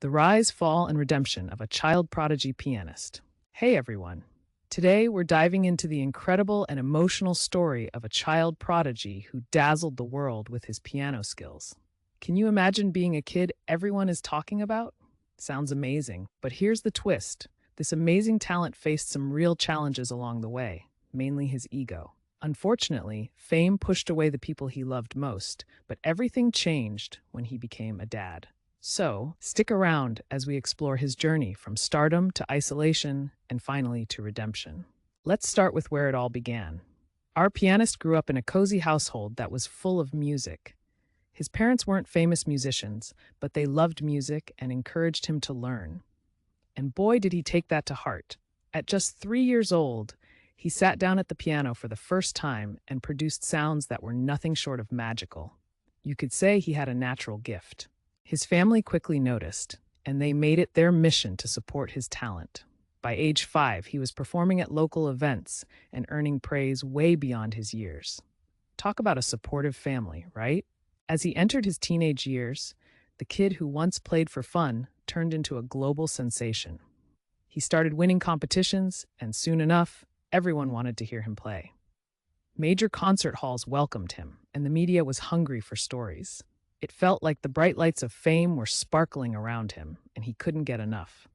The Rise, Fall, and Redemption of a Child Prodigy Pianist. Hey everyone! Today we're diving into the incredible and emotional story of a child prodigy who dazzled the world with his piano skills. Can you imagine being a kid everyone is talking about? Sounds amazing, but here's the twist. This amazing talent faced some real challenges along the way, mainly his ego. Unfortunately, fame pushed away the people he loved most, but everything changed when he became a dad. So, stick around as we explore his journey from stardom to isolation and finally to redemption. Let's start with where it all began. Our pianist grew up in a cozy household that was full of music. His parents weren't famous musicians, but they loved music and encouraged him to learn. And boy, did he take that to heart. At just 3 years old, he sat down at the piano for the first time and produced sounds that were nothing short of magical. You could say he had a natural gift. His family quickly noticed, and they made it their mission to support his talent. By age 5, he was performing at local events and earning praise way beyond his years. Talk about a supportive family, right? As he entered his teenage years, the kid who once played for fun turned into a global sensation. He started winning competitions, and soon enough, everyone wanted to hear him play. Major concert halls welcomed him, and the media was hungry for stories. It felt like the bright lights of fame were sparkling around him, and he couldn't get enough.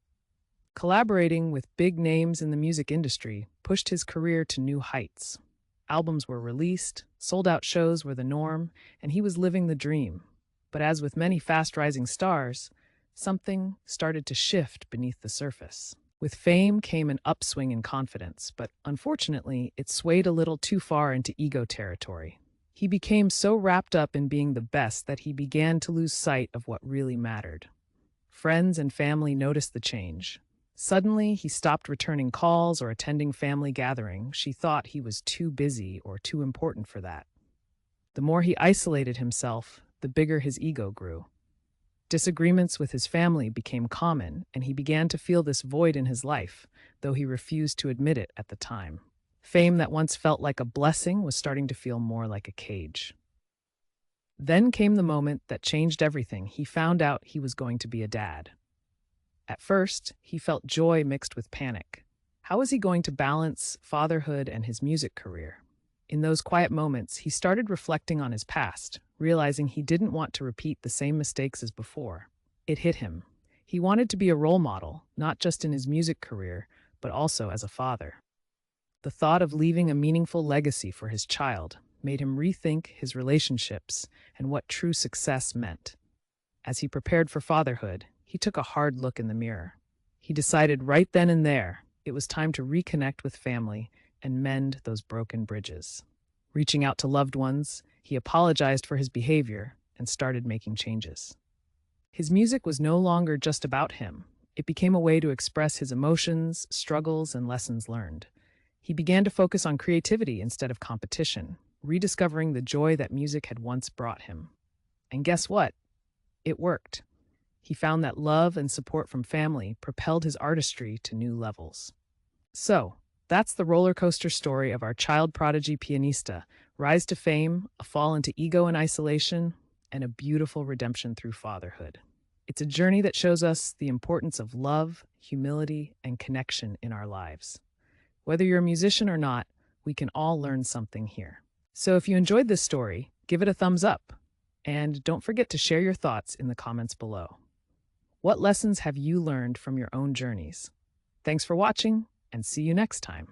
Collaborating with big names in the music industry pushed his career to new heights. Albums were released, sold-out shows were the norm, and he was living the dream. But as with many fast-rising stars, something started to shift beneath the surface. With fame came an upswing in confidence, but unfortunately, it swayed a little too far into ego territory. He became so wrapped up in being the best that he began to lose sight of what really mattered. Friends and family noticed the change. Suddenly, he stopped returning calls or attending family gatherings. She thought he was too busy or too important for that. The more he isolated himself, the bigger his ego grew. Disagreements with his family became common, and he began to feel this void in his life, though he refused to admit it at the time. Fame that once felt like a blessing was starting to feel more like a cage. Then came the moment that changed everything. He found out he was going to be a dad. At first, he felt joy mixed with panic. How was he going to balance fatherhood and his music career? In those quiet moments, he started reflecting on his past, realizing he didn't want to repeat the same mistakes as before. It hit him. He wanted to be a role model, not just in his music career, but also as a father. The thought of leaving a meaningful legacy for his child made him rethink his relationships and what true success meant. As he prepared for fatherhood, he took a hard look in the mirror. He decided right then and there it was time to reconnect with family and mend those broken bridges. Reaching out to loved ones, he apologized for his behavior and started making changes. His music was no longer just about him. It became a way to express his emotions, struggles, and lessons learned. He began to focus on creativity instead of competition, rediscovering the joy that music had once brought him. And guess what? It worked. He found that love and support from family propelled his artistry to new levels. So, that's the roller coaster story of our child prodigy pianista, rise to fame, a fall into ego and isolation, and a beautiful redemption through fatherhood. It's a journey that shows us the importance of love, humility, and connection in our lives. Whether you're a musician or not, we can all learn something here. So if you enjoyed this story, give it a thumbs up. And don't forget to share your thoughts in the comments below. What lessons have you learned from your own journeys? Thanks for watching, and see you next time.